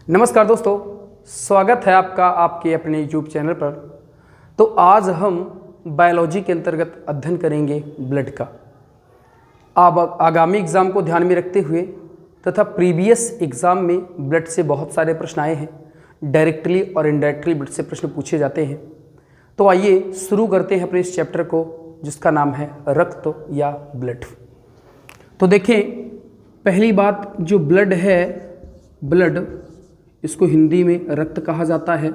नमस्कार दोस्तों, स्वागत है आपका आपके अपने यूट्यूब चैनल पर। तो आज हम बायोलॉजी के अंतर्गत अध्ययन करेंगे ब्लड का। अब आगामी एग्ज़ाम को ध्यान में रखते हुए तथा प्रीवियस एग्ज़ाम में ब्लड से बहुत सारे प्रश्न आए हैं, डायरेक्टली और इनडायरेक्टली ब्लड से प्रश्न पूछे जाते हैं। तो आइए शुरू करते हैं अपने इस चैप्टर को, जिसका नाम है रक्त या ब्लड। तो देखें, पहली बात जो ब्लड है, ब्लड इसको हिंदी में रक्त कहा जाता है।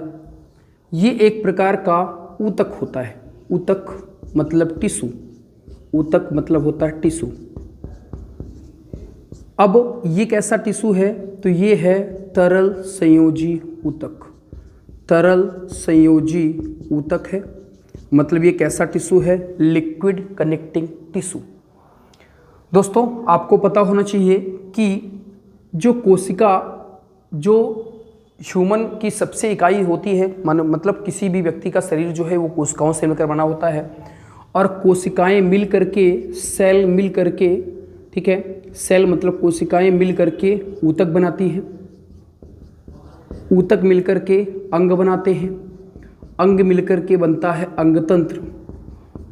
ये एक प्रकार का ऊतक होता है। ऊतक मतलब टिश्यू, ऊतक मतलब होता है टिश्यू। अब ये कैसा टिश्यू है? तो ये है तरल संयोजी ऊतक। तरल संयोजी ऊतक है, मतलब ये कैसा टिश्यू है? Liquid connecting tissue. दोस्तों, आपको पता होना चाहिए कि जो कोशिका, जो ह्यूमन की सबसे इकाई होती है, मतलब किसी भी व्यक्ति का शरीर जो है वो कोशिकाओं से मिलकर बना होता है। और कोशिकाएं मिल करके, सेल मिल करके, ठीक है, सेल मतलब कोशिकाएं मिल करके ऊतक बनाती हैं। ऊतक मिल करके अंग बनाते हैं। अंग मिल करके बनता है अंगतंत्र,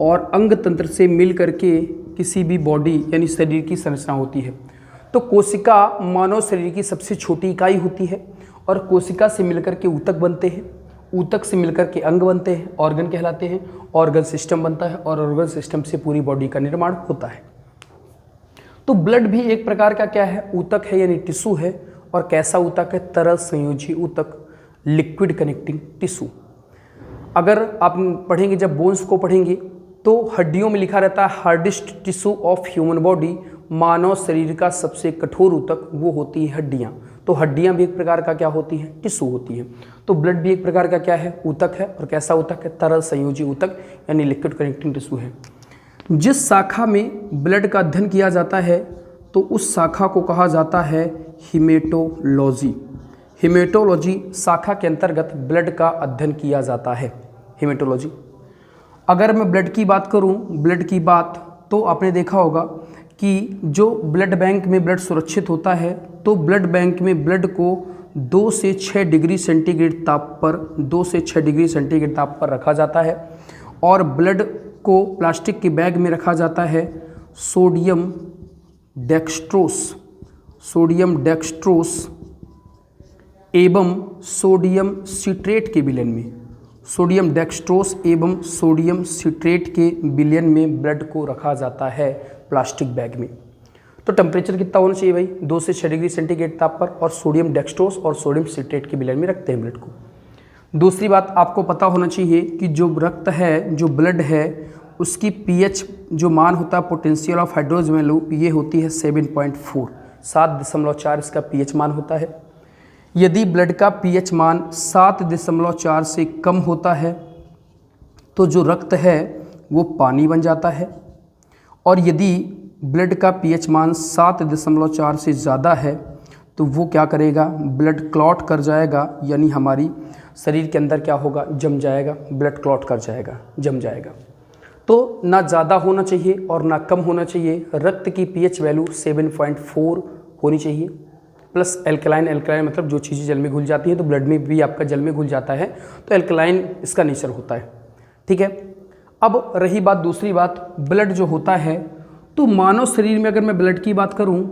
और अंगतंत्र से मिल करके किसी भी बॉडी यानी शरीर की संरचना होती है। तो कोशिका मानव शरीर की सबसे छोटी इकाई होती है, और कोशिका से मिलकर के ऊतक बनते हैं। ऊतक से मिलकर के अंग बनते हैं, ऑर्गन कहलाते हैं। ऑर्गन सिस्टम बनता है, और ऑर्गन सिस्टम से पूरी बॉडी का निर्माण होता है। तो ब्लड भी एक प्रकार का क्या है? ऊतक है, यानी टिश्यू है। और कैसा ऊतक है? तरल संयोजी ऊतक, लिक्विड कनेक्टिंग टिश्यू। अगर आप पढ़ेंगे, जब बोन्स को पढ़ेंगे, तो हड्डियों में लिखा रहता है hardest tissue of human body. मानव शरीर का सबसे कठोर ऊतक वो होती है हड्डियाँ। तो हड्डियाँ भी एक प्रकार का क्या होती हैं? टिश्यू होती हैं। तो ब्लड भी एक प्रकार का क्या है? ऊतक है। और कैसा ऊतक है? तरल संयोजी ऊतक, यानी लिक्विड कनेक्टिंग टिश्यू है। जिस शाखा में ब्लड का अध्ययन किया जाता है, तो उस शाखा को कहा जाता है हीमेटोलॉजी। हीमेटोलॉजी शाखा के अंतर्गत ब्लड का अध्ययन किया जाता है, हीमेटोलॉजी। अगर मैं ब्लड की बात करूं, ब्लड की बात, तो आपने देखा होगा कि जो ब्लड बैंक में ब्लड सुरक्षित होता है, तो ब्लड बैंक में ब्लड को 2 से 6 डिग्री सेंटीग्रेड ताप पर 2 से 6 डिग्री सेंटीग्रेड ताप पर रखा जाता है। और ब्लड को प्लास्टिक के बैग में रखा जाता है सोडियम डेक्सट्रोस, सोडियम डेक्सट्रोस एवं सोडियम सिट्रेट के विलयन में। सोडियम डेक्सट्रोस एवं सोडियम सिट्रेट के विलयन में ब्लड को रखा जाता है प्लास्टिक बैग में। तो टेम्परेचर कितना होना चाहिए भाई? 2 से 6 डिग्री सेंटीग्रेड ताप पर, और सोडियम डेक्सट्रोस और सोडियम सिट्रेट के विलयन में रखते हैं ब्लड को। दूसरी बात आपको पता होना चाहिए कि जो रक्त है, जो ब्लड है, उसकी पीएच जो मान होता है, पोटेंशियल ऑफ हाइड्रोजन वैल्यू, ये होती है 7.4, 7.4 इसका पीएच मान होता है। यदि ब्लड का पीएच मान 7.4 से कम होता है, तो जो रक्त है वो पानी बन जाता है। और यदि ब्लड का पीएच मान 7.4 से ज़्यादा है, तो वो क्या करेगा? ब्लड क्लॉट कर जाएगा, यानी हमारी शरीर के अंदर क्या होगा? जम जाएगा, ब्लड क्लॉट कर जाएगा, जम जाएगा। तो ना ज़्यादा होना चाहिए और ना कम होना चाहिए। रक्त की पीएच वैल्यू 7.4 होनी चाहिए। प्लस एल्कलाइन, एल्कलाइन मतलब जो चीज़ें जल में घुल जाती हैं, तो ब्लड में भी आपका जल में घुल जाता है, तो एल्कलाइन इसका नेचर होता है, ठीक है। अब रही बात, दूसरी बात, ब्लड जो होता है, तो मानव शरीर में अगर मैं ब्लड की बात करूं,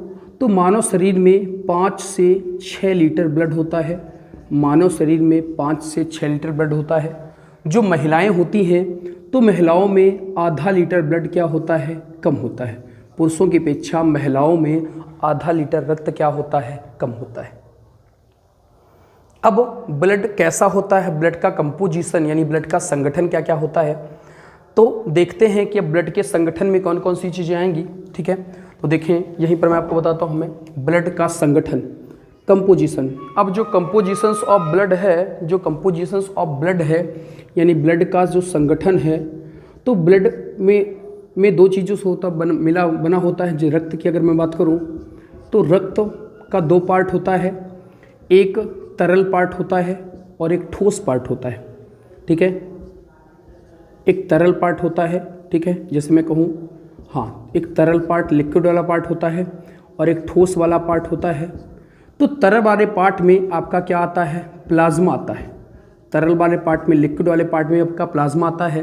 तो मानव शरीर में 5 से 6 लीटर ब्लड होता है। मानव शरीर में 5 से 6 लीटर ब्लड होता है। जो महिलाएं होती हैं, तो महिलाओं में आधा लीटर ब्लड क्या होता है? कम होता है। पुरुषों की अपेक्षा महिलाओं में आधा लीटर रक्त क्या होता है? कम होता है। अब ब्लड कैसा होता है? ब्लड का कंपोजिशन यानी ब्लड का संगठन क्या क्या होता है, तो देखते हैं कि अब ब्लड के संगठन में कौन कौन सी चीज़ें आएंगी, ठीक है। तो देखें, यहीं पर मैं आपको बताता हूँ, मैं ब्लड का संगठन, कंपोजिशन। अब जो कंपोजिशंस ऑफ ब्लड है, जो कंपोजिशंस ऑफ ब्लड है, यानी ब्लड का जो संगठन है, तो ब्लड में 2 चीज़ों से होता बना होता है। जो रक्त की अगर मैं बात करूँ, तो रक्त का 2 पार्ट होता है, एक तरल पार्ट होता है और एक ठोस पार्ट होता है, ठीक है। एक तरल पार्ट होता है, ठीक है, जैसे मैं कहूँ, हाँ, एक तरल पार्ट लिक्विड वाला पार्ट होता है और एक ठोस वाला पार्ट होता है। तो तरल वाले पार्ट में आपका क्या आता है, प्लाज्मा आता है। तरल वाले पार्ट में, लिक्विड वाले पार्ट में आपका प्लाज्मा आता है,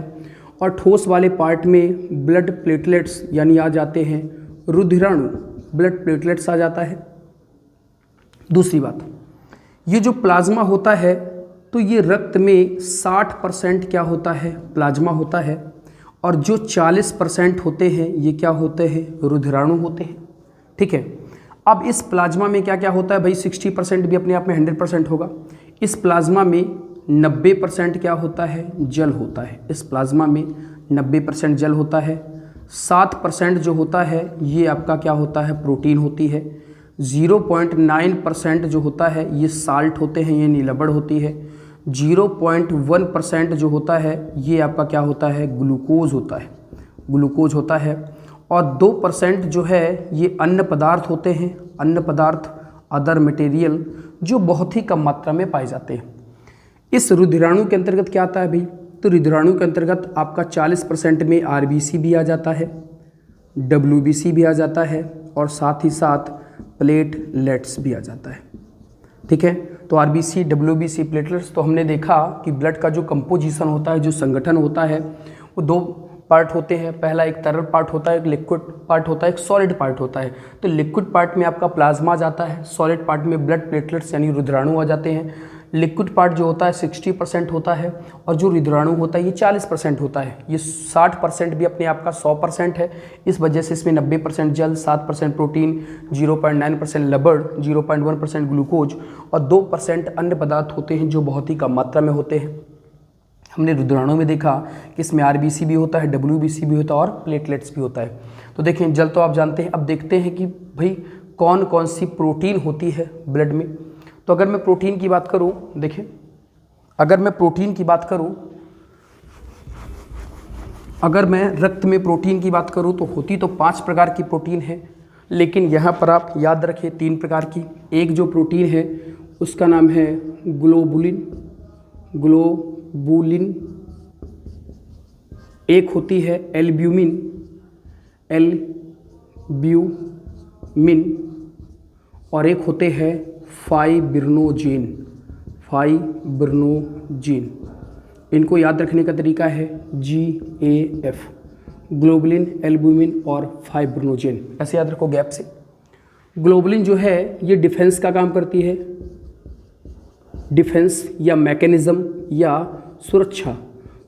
और ठोस वाले पार्ट में ब्लड प्लेटलेट्स यानी आ जाते हैं रुधिराणु, ब्लड प्लेटलेट्स आ जाता है। दूसरी बात, ये जो प्लाज्मा होता है तो ये रक्त में 60% क्या होता है, प्लाज्मा होता है, और जो 40% होते हैं ये क्या होते हैं, रुधिराणु होते हैं। ठीक है, अब इस प्लाज्मा में क्या क्या होता है भाई, 60% भी अपने आप में 100% होगा। इस प्लाज्मा में 90% क्या होता है, जल होता है। इस प्लाज्मा में 90% जल होता है। 7% जो होता है ये आपका क्या होता है, प्रोटीन होती है। 0.9% जो होता है ये साल्ट होते हैं, ये नीलबड़ होती है। 0.1% जो होता है ये आपका क्या होता है, ग्लूकोज होता है, ग्लूकोज होता है। और 2% जो है ये अन्न पदार्थ होते हैं, अन्न पदार्थ, अदर मटेरियल, जो बहुत ही कम मात्रा में पाए जाते हैं। इस रुधिराणु के अंतर्गत क्या आता है भाई, तो रुधिराणु के अंतर्गत आपका 40% में आरबीसी भी आ जाता है, डब्ल्यूबीसी भी आ जाता है, और साथ ही साथ प्लेटलेट्स भी आ जाता है। ठीक है, तो आरबीसी, डब्ल्यूबीसी, प्लेटलेट्स, तो हमने देखा कि ब्लड का जो कंपोजिशन होता है, जो संगठन होता है, वो दो पार्ट होते हैं। पहला एक तरल पार्ट होता है, एक लिक्विड पार्ट होता है, एक सॉलिड पार्ट होता है। तो लिक्विड पार्ट में आपका प्लाज्मा जाता है, सॉलिड पार्ट में ब्लड प्लेटलेट्स यानी रुधिराणु आ जाते हैं। लिक्विड पार्ट जो होता है 60% होता है, और जो रुधिराणु होता है ये 40% होता है। ये 60% भी अपने आप का 100% है, इस वजह से इसमें 90% जल, 7% प्रोटीन, 0.9% लबड़, 0.1% ग्लूकोज और 2% अन्य पदार्थ होते हैं जो बहुत ही कम मात्रा में होते हैं। हमने रुधिराणु में देखा कि इसमें आरबीसी भी होता है, डब्ल्यूबीसी भी होता है और प्लेटलेट्स भी होता है। तो देखें, जल तो आप जानते हैं। अब देखते हैं कि भाई कौन कौन सी प्रोटीन होती है ब्लड में। तो अगर मैं प्रोटीन की बात करूं, देखें, अगर मैं प्रोटीन की बात करूं, अगर मैं रक्त में प्रोटीन की बात करूं तो होती तो 5 प्रकार की प्रोटीन है, लेकिन यहाँ पर आप याद रखें 3 प्रकार की। एक जो प्रोटीन है उसका नाम है ग्लोबुलिन, ग्लोबुलिन। एक होती है एल्ब्यूमिन, एल्ब्यूमिन, और एक होते हैं फाइब्रिनोजेन, फाइब्रिनोजेन। इनको याद रखने का तरीका है GAF, ग्लोबुलिन, एल्ब्यूमिन और फाइब्रिनोजेन, ऐसे याद रखो गैप से। ग्लोबुलिन जो है ये डिफेंस का काम करती है, डिफेंस या मैकेनिज्म या सुरक्षा,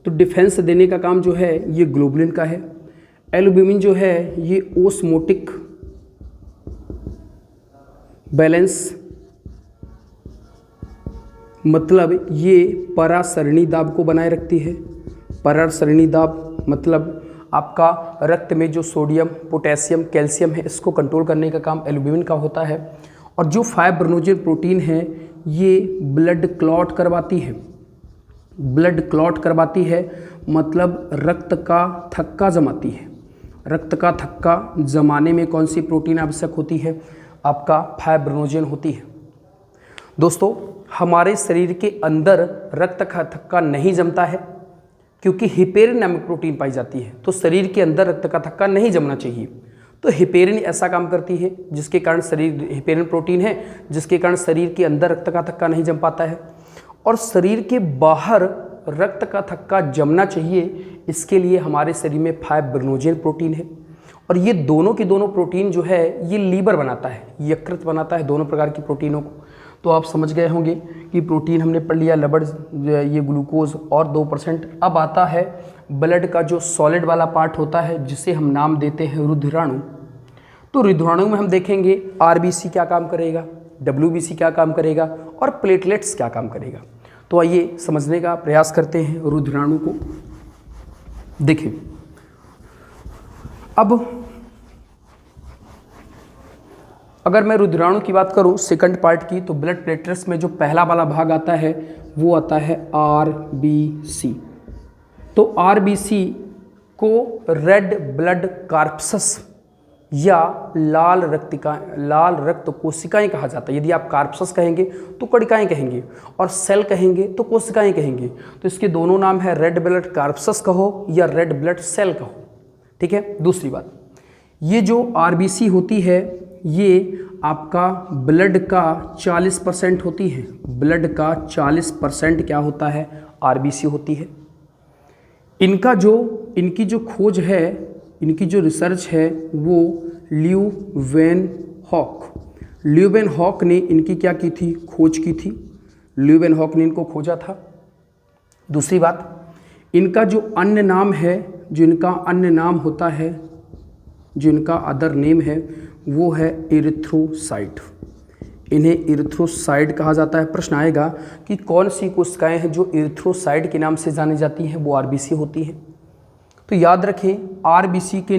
तो डिफेंस देने का काम जो है ये ग्लोबुलिन का है। एल्ब्यूमिन जो है ये ओस्मोटिक बैलेंस, मतलब ये परासरणी दाब को बनाए रखती है। परासरणी दाब मतलब आपका रक्त में जो सोडियम, पोटेशियम, कैल्शियम है इसको कंट्रोल करने का काम एल्ब्यूमिन का होता है। और जो फाइब्रिनोजेन प्रोटीन है ये ब्लड क्लॉट करवाती है, ब्लड क्लॉट करवाती है, मतलब रक्त का थक्का जमाती है। रक्त का थक्का जमाने में कौन सी प्रोटीन आवश्यक होती है, आपका फाइब्रिनोजेन होती है। दोस्तों, हमारे शरीर के अंदर रक्त का थक्का नहीं जमता है क्योंकि हिपेरिन नामक प्रोटीन पाई जाती है, तो शरीर के अंदर रक्त का थक्का नहीं जमना चाहिए। तो हिपेरिन ऐसा काम करती है जिसके कारण शरीर, हिपेरिन प्रोटीन है जिसके कारण शरीर के अंदर रक्त का थक्का नहीं जम पाता है। और शरीर के बाहर रक्त का थक्का जमना चाहिए, इसके लिए हमारे शरीर में फाइब्रिनोजेन प्रोटीन है। और ये दोनों की दोनों प्रोटीन जो है ये लीवर बनाता है, यकृत बनाता है दोनों प्रकार की प्रोटीनों को। तो आप समझ गए होंगे कि प्रोटीन हमने पढ़ लिया, लबड़, ये ग्लूकोज और 2%। अब आता है ब्लड का जो सॉलिड वाला पार्ट होता है जिसे हम नाम देते हैं रुधिराणु। तो रुधिराणु में हम देखेंगे आरबीसी क्या काम करेगा, डब्ल्यूबीसी क्या काम करेगा और प्लेटलेट्स क्या काम करेगा। तो आइए समझने का प्रयास करते हैं रुधिराणु को। देखें, अब अगर मैं रुधिराणु की बात करूं सेकंड पार्ट की, तो ब्लड प्लेटलेट्स में जो पहला वाला भाग आता है वो आता है आरबीसी। तो आरबीसी को रेड ब्लड कार्पसस या लाल रक्त कोशिकाएं कहा जाता है। यदि आप कार्पसस कहेंगे तो कणिकाएं कहेंगे, और सेल कहेंगे तो कोशिकाएं कहेंगे। तो इसके दोनों नाम है, रेड ब्लड कार्पसस कहो या रेड ब्लड सेल कहो। ठीक है। दूसरी बात, ये जो आरबीसी होती है ये आपका ब्लड का 40% होती है, ब्लड का 40% क्या होता है, आरबीसी होती है। इनकी जो खोज है, इनकी जो रिसर्च है वो ल्यूवेनहॉक ने इनकी क्या की थी, खोज की थी। ल्यूवेनहॉक ने इनको खोजा था। दूसरी बात, इनका जो अन्य नाम है, जो इनका अन्य नाम होता है, जो इनका अदर नेम है वो है इरिथ्रोसाइट। इन्हें इरिथ्रोसाइट कहा जाता है। प्रश्न आएगा कि कौन सी कोशिकाएं हैं जो इरिथ्रोसाइट के नाम से जानी जाती हैं, वो आरबीसी होती हैं। तो याद रखें, आरबीसी के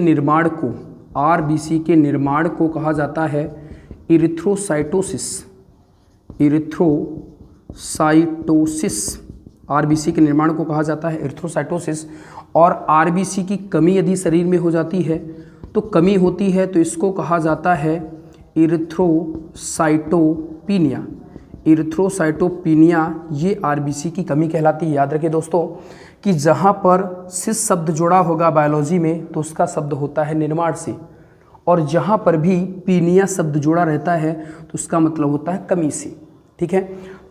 निर्माण को कहा जाता है इरिथ्रोसाइटोसिस। आरबीसी के निर्माण को कहा जाता है इरिथ्रोसाइटोसिस। और आरबीसी की कमी यदि शरीर में हो जाती है, तो कमी होती है तो इसको कहा जाता है इरिथ्रोसाइटोपिनिया। इरिथ्रोसाइटोपिनिया ये आरबीसी की कमी कहलाती है। याद रखें दोस्तों कि जहाँ पर सिस शब्द जुड़ा होगा बायोलॉजी में तो उसका शब्द होता है निर्माण से, और जहाँ पर भी पीनिया शब्द जुड़ा रहता है तो उसका मतलब होता है कमी से। ठीक है,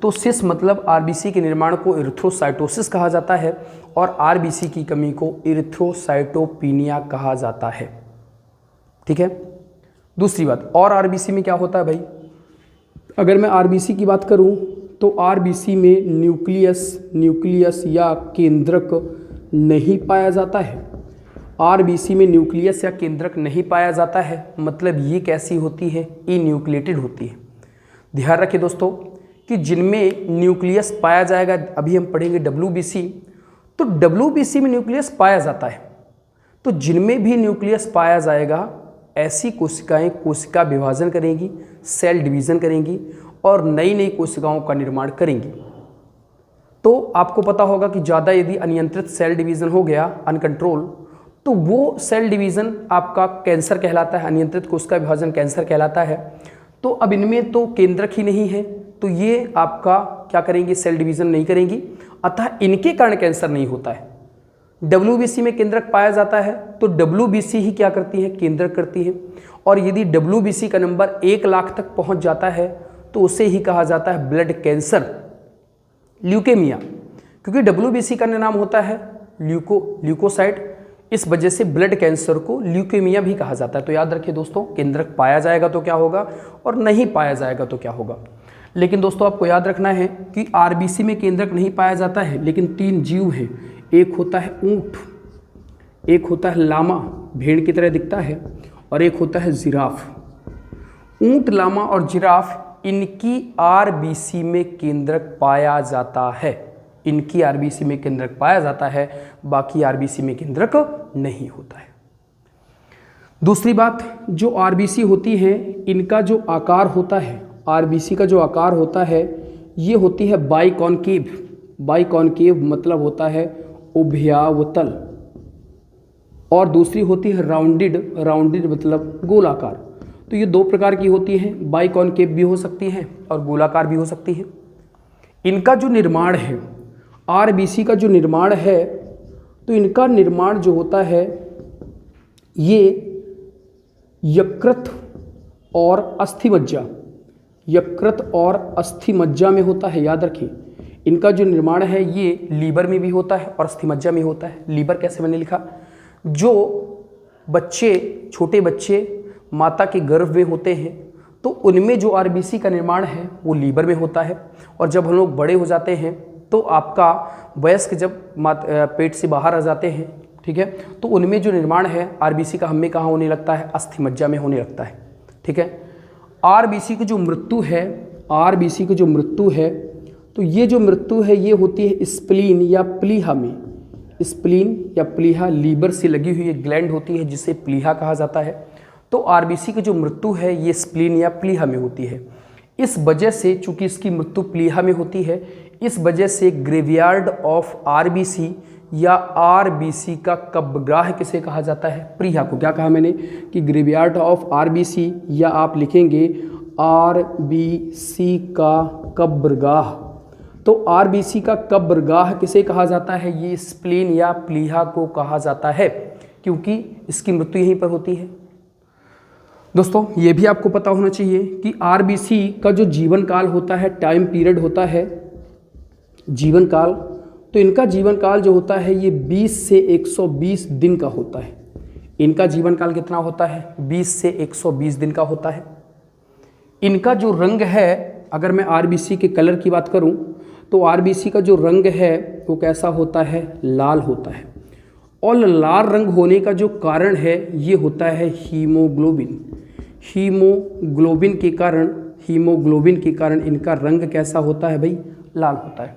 तो सिस मतलब आरबीसी के निर्माण को इरिथ्रोसाइटोसिस कहा जाता है और आरबीसी की कमी को इरिथ्रोसाइटोपिनिया कहा जाता है। ठीक है। दूसरी बात, और आरबीसी में क्या होता है भाई, अगर मैं आरबीसी की बात करूं तो आरबीसी में न्यूक्लियस या केंद्रक नहीं पाया जाता है। आरबीसी में न्यूक्लियस या केंद्रक नहीं पाया जाता है, मतलब ये कैसी होती है, इन्यूक्लिएटेड होती है। ध्यान रखें दोस्तों कि जिनमें न्यूक्लियस पाया जाएगा, अभी हम पढ़ेंगे डब्ल्यूबीसी, तो डब्ल्यूबीसी में न्यूक्लियस पाया जाता है। तो जिनमें भी न्यूक्लियस पाया जाएगा ऐसी कोशिकाएं कोशिका विभाजन करेंगी, सेल डिवीज़न करेंगी और नई नई कोशिकाओं का निर्माण करेंगी। तो आपको पता होगा कि ज़्यादा यदि अनियंत्रित सेल डिवीज़न हो गया, अनकंट्रोल, तो वो सेल डिवीज़न आपका कैंसर कहलाता है। अनियंत्रित कोशिका विभाजन कैंसर कहलाता है। तो अब इनमें तो केंद्रक ही नहीं है, तो ये आपका क्या करेंगे, सेल डिवीज़न नहीं करेंगी, अतः इनके कारण कैंसर नहीं होता है। डब्ल्यूबीसी में केंद्रक पाया जाता है तो डब्ल्यूबीसी ही क्या करती है, केंद्रक करती है। और यदि डब्ल्यूबीसी का नंबर 1 लाख तक पहुंच जाता है तो उसे ही कहा जाता है ब्लड कैंसर, ल्यूकेमिया, क्योंकि डब्ल्यूबीसी का नाम होता है ल्यूकोसाइट। इस वजह से ब्लड कैंसर को ल्यूकेमिया भी कहा जाता है। तो याद रखिए दोस्तों, केंद्रक पाया जाएगा तो क्या होगा और नहीं पाया जाएगा तो क्या होगा। लेकिन दोस्तों आपको याद रखना है कि आरबीसी में केंद्रक नहीं पाया जाता है, लेकिन 3 जीव हैं। एक होता है ऊंट, एक होता है लामा, भेड़ की तरह दिखता है, और एक होता है जिराफ। ऊंट, लामा और जिराफ, इनकी आरबीसी में केंद्रक पाया जाता है। इनकी आरबीसी में केंद्रक पाया जाता है, बाकी आरबीसी में केंद्रक नहीं होता है। दूसरी बात, जो आरबीसी होती है इनका जो आकार होता है, आरबीसी का जो आकार होता है ये होती है बाइकॉनकेव। बाइकॉनकेव मतलब होता है उभयावतल, और दूसरी होती है राउंडेड मतलब गोलाकार। तो ये 2 प्रकार की होती हैं, बाइकॉनकेव भी हो सकती हैं और गोलाकार भी हो सकती है। इनका जो निर्माण है, आरबीसी का जो निर्माण है, तो इनका निर्माण जो होता है ये यकृत और अस्थिमज्जा में होता है। याद रखिए, इनका जो निर्माण है ये लीवर में भी होता है और अस्थिमज्जा में होता है। लीवर कैसे मैंने लिखा, जो छोटे बच्चे माता के गर्भ में होते हैं तो उनमें जो आरबीसी का निर्माण है वो लीवर में होता है, और जब हम लोग बड़े हो जाते हैं तो आपका वयस्क जब पेट से बाहर आ जाते हैं, ठीक है, तो उनमें जो निर्माण है आरबीसी का हमें कहाँ होने लगता है, अस्थिमज्जा में होने लगता है। ठीक है। आरबीसी की जो मृत्यु है, तो ये जो मृत्यु है ये होती है स्प्लीन या प्लीहा में। स्प्लीन या प्लीहा लीवर से लगी हुई एक ग्लैंड होती है जिसे प्लीहा कहा जाता है। तो आरबीसी की जो मृत्यु है ये स्प्लीन या प्लीहा में होती है। इस वजह से, चूंकि इसकी मृत्यु प्लीहा में होती है, इस वजह से ग्रेवयार्ड ऑफ आरबीसी या आरबीसी का कब्रगाह किसे कहा जाता है, प्लीहा को। क्या कहा मैंने कि ग्रेवयार्ड ऑफ आरबीसी, या आप लिखेंगे आरबीसी का कब्रगाह। तो आरबीसी का कब्रगाह किसे कहा जाता है, ये स्प्लीन या प्लीहा को कहा जाता है, क्योंकि इसकी मृत्यु यहीं पर होती है। दोस्तों ये भी आपको पता होना चाहिए कि आरबीसी का जो जीवन काल होता है, टाइम पीरियड होता है, जीवन काल, तो इनका जीवन काल जो होता है ये 20 से 120 दिन का होता है। इनका जीवन काल कितना होता है? 20 से 120 दिन का होता है। इनका जो रंग है, अगर मैं आरबीसी के कलर की बात करूं तो आरबीसी का जो रंग है वो कैसा होता है? लाल होता है। और लाल रंग होने का जो कारण है ये होता है हीमोग्लोबिन। हीमोग्लोबिन के कारण इनका रंग कैसा होता है भाई? लाल होता है।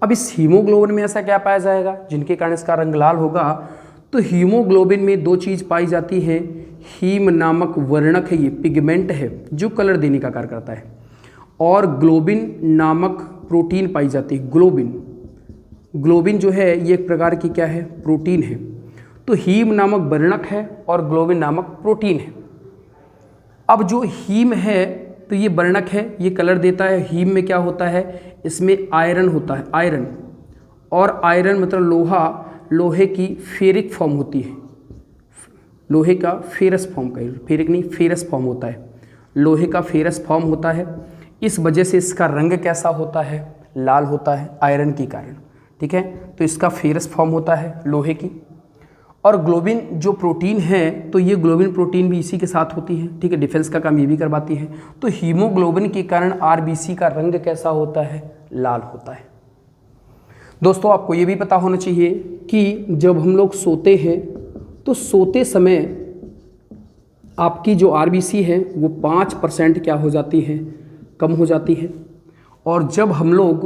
अब इस हीमोग्लोबिन में ऐसा क्या पाया जाएगा जिनके कारण इसका रंग लाल होगा? तो हीमोग्लोबिन में दो चीज़ पाई जाती है। हीम नामक वर्णक है, ये पिगमेंट है जो कलर देने का कार्य करता है, और ग्लोबिन नामक प्रोटीन पाई जाती है। ग्लोबिन जो है ये एक प्रकार की क्या है? प्रोटीन है। तो हीम नामक वर्णक है और ग्लोबिन नामक प्रोटीन है। अब जो हीम है तो ये वर्णक है, ये कलर देता है। हीम में क्या होता है? इसमें आयरन होता है, आयरन, और आयरन मतलब लोहा, लोहे की फेरिक फॉर्म होती है, लोहे का फेरस फॉर्म, फेरिक नहीं फेरस फॉर्म होता है, लोहे का फेरस फॉर्म होता है। इस वजह से इसका रंग कैसा होता है? लाल होता है, आयरन के कारण। ठीक है, तो इसका फेरस फॉर्म होता है लोहे की। और ग्लोबिन जो प्रोटीन है तो ये ग्लोबिन प्रोटीन भी इसी के साथ होती है। ठीक है, डिफेंस का काम ये भी करवाती है। तो हीमोग्लोबिन के कारण आरबीसी का रंग कैसा होता है? लाल होता है। दोस्तों आपको ये भी पता होना चाहिए कि जब हम लोग सोते हैं तो सोते समय आपकी जो आरबीसी है वो 5% क्या हो जाती है? कम हो जाती है। और जब हम लोग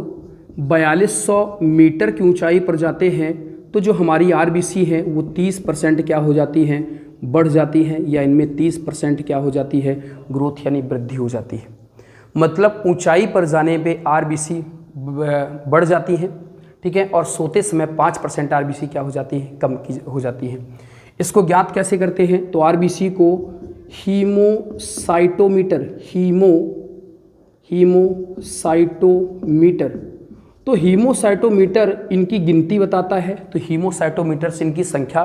4200 मीटर की ऊंचाई पर जाते हैं तो जो हमारी आरबीसी है वो 30% क्या हो जाती हैं? बढ़ जाती हैं, या इनमें 30% क्या हो जाती है? ग्रोथ यानी वृद्धि हो जाती है। मतलब ऊंचाई पर जाने पे आरबीसी बढ़ जाती है। ठीक है, और सोते समय 5% आरबीसी क्या हो जाती है? कम हो जाती है। इसको ज्ञात कैसे करते हैं? तो आरबीसी को हीमोसाइटोमीटर, तो हीमोसाइटोमीटर इनकी गिनती बताता है। तो हीमोसाइटोमीटर से इनकी संख्या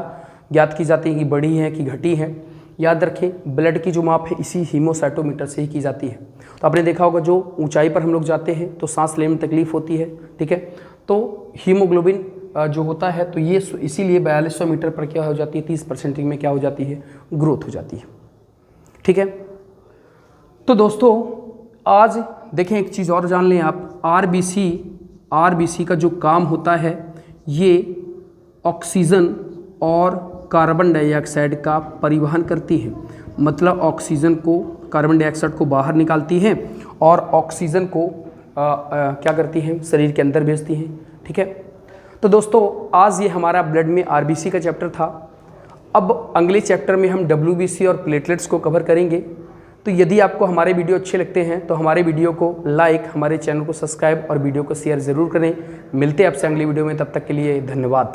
ज्ञात की जाती है कि बढ़ी है कि घटी है। याद रखें, ब्लड की जो माप है इसी हीमोसाइटोमीटर से ही की जाती है। तो आपने देखा होगा जो ऊंचाई पर हम लोग जाते हैं तो सांस लेने में तकलीफ होती है। ठीक है, तो हीमोग्लोबिन जो होता है तो ये इसीलिए 4200 मीटर पर क्या हो जाती है? 30% में क्या हो जाती है? ग्रोथ हो जाती है। ठीक है, तो दोस्तों आज देखें एक चीज़ और जान लें आप, आरबीसी का जो काम होता है ये ऑक्सीजन और कार्बन डाइऑक्साइड का परिवहन करती है। मतलब ऑक्सीजन को, कार्बन डाइऑक्साइड को बाहर निकालती है और ऑक्सीजन को क्या करती है? शरीर के अंदर भेजती है। ठीक है, तो दोस्तों आज ये हमारा ब्लड में आरबीसी का चैप्टर था। अब अगले चैप्टर में हम डब्ल्यूबीसी और प्लेटलेट्स को कवर करेंगे। तो यदि आपको हमारे वीडियो अच्छे लगते हैं तो हमारे वीडियो को लाइक, हमारे चैनल को सब्सक्राइब और वीडियो को शेयर ज़रूर करें। मिलते हैं आपसे अगली वीडियो में, तब तक के लिए धन्यवाद।